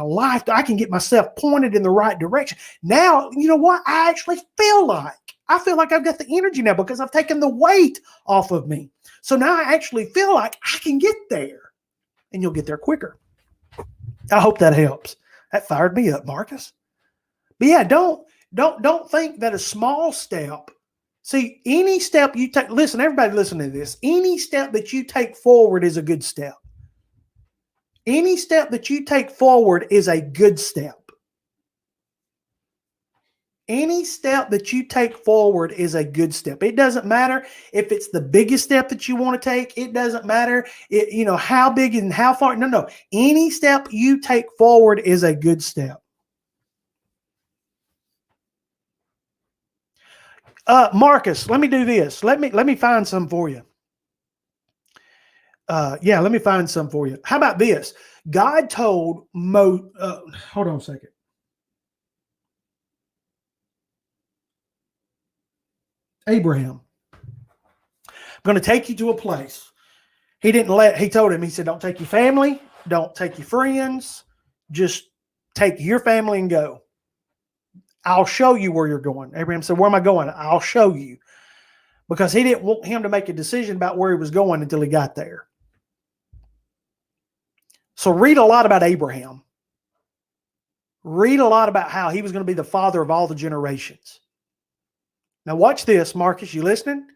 life. I can get myself pointed in the right direction. Now, you know what? I actually feel like I've got the energy now because I've taken the weight off of me. So now I actually feel like I can get there, and you'll get there quicker. I hope that helps. That fired me up, Marcus. But yeah, don't think that a small step. See, any step you take, listen, everybody listen to this. Any step that you take forward is a good step. Any step that you take forward is a good step. Any step that you take forward is a good step. It doesn't matter if it's the biggest step that you want to take. It doesn't matter, how big and how far. No. Any step you take forward is a good step. Marcus, let me do this. Let me find some for you. Let me find some for you. How about this? God told hold on a second. Abraham, I'm going to take you to a place. He told him, he said, don't take your family, don't take your friends, just take your family and go. I'll show you where you're going. Abraham said, where am I going? I'll show you. Because he didn't want him to make a decision about where he was going until he got there. So read a lot about Abraham. Read a lot about how he was going to be the father of all the generations. Now watch this, Marcus. You listening?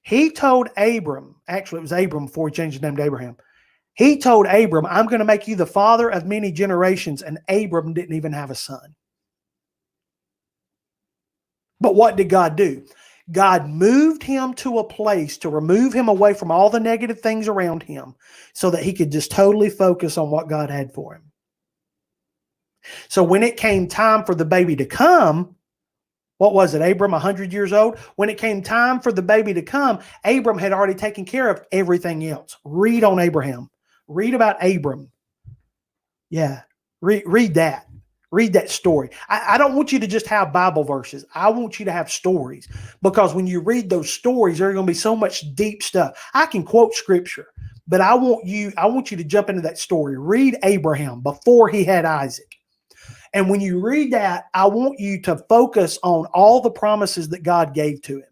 He told Abram, actually it was Abram before he changed his name to Abraham. He told Abram, I'm going to make you the father of many generations, and Abram didn't even have a son. But what did God do? God moved him to a place to remove him away from all the negative things around him so that he could just totally focus on what God had for him. So when it came time for the baby to come, what was it, Abram, 100 years old? When it came time for the baby to come, Abram had already taken care of everything else. Read on Abraham. Read about Abram. Yeah, read that. Read that story. I don't want you to just have Bible verses. I want you to have stories, because when you read those stories, there's going to be so much deep stuff. I can quote scripture, but I want you to jump into that story. Read Abraham before he had Isaac. And when you read that, I want you to focus on all the promises that God gave to him.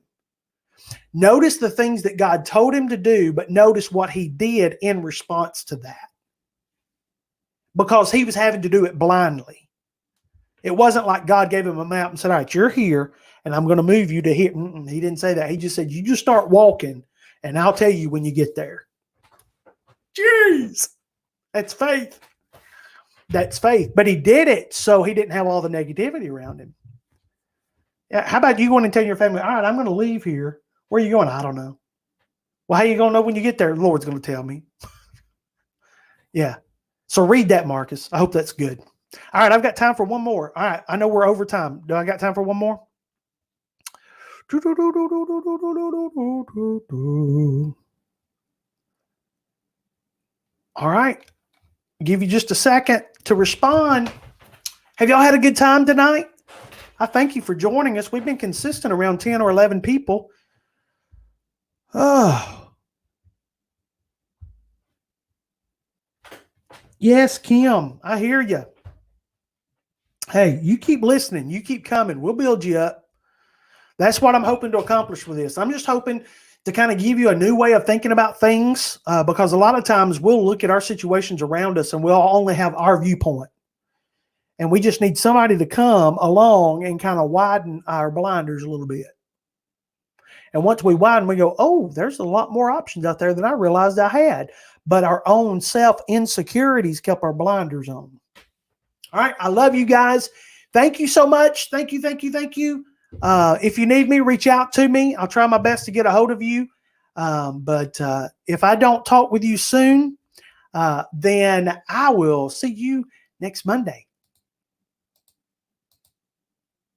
Notice the things that God told him to do, but notice what he did in response to that. Because he was having to do it blindly. It wasn't like God gave him a map and said, all right, you're here, and I'm going to move you to here. He didn't say that. He just said, you just start walking, and I'll tell you when you get there. Jeez, that's faith. That's faith. But he did it so he didn't have all the negativity around him. Yeah, how about you going and telling your family, all right, I'm going to leave here. Where are you going? I don't know. Well, how are you going to know when you get there? The Lord's going to tell me. Yeah. So read that, Marcus. I hope that's good. All right, I've got time for one more. All right, I know we're over time. Do I got time for one more? All right. Give you just a second to respond. Have y'all had a good time tonight? I thank you for joining us. We've been consistent around 10 or 11 people. Oh. Yes, Kim, I hear you. Hey, you keep listening. You keep coming. We'll build you up. That's what I'm hoping to accomplish with this. I'm just hoping to kind of give you a new way of thinking about things, because a lot of times we'll look at our situations around us and we'll only have our viewpoint. And we just need somebody to come along and kind of widen our blinders a little bit. And once we widen, we go, oh, there's a lot more options out there than I realized I had. But our own self-insecurities kept our blinders on. All right. I love you guys. Thank you so much. Thank you. Thank you. Thank you. If you need me, reach out to me. I'll try my best to get a hold of you. But if I don't talk with you soon, then I will see you next Monday.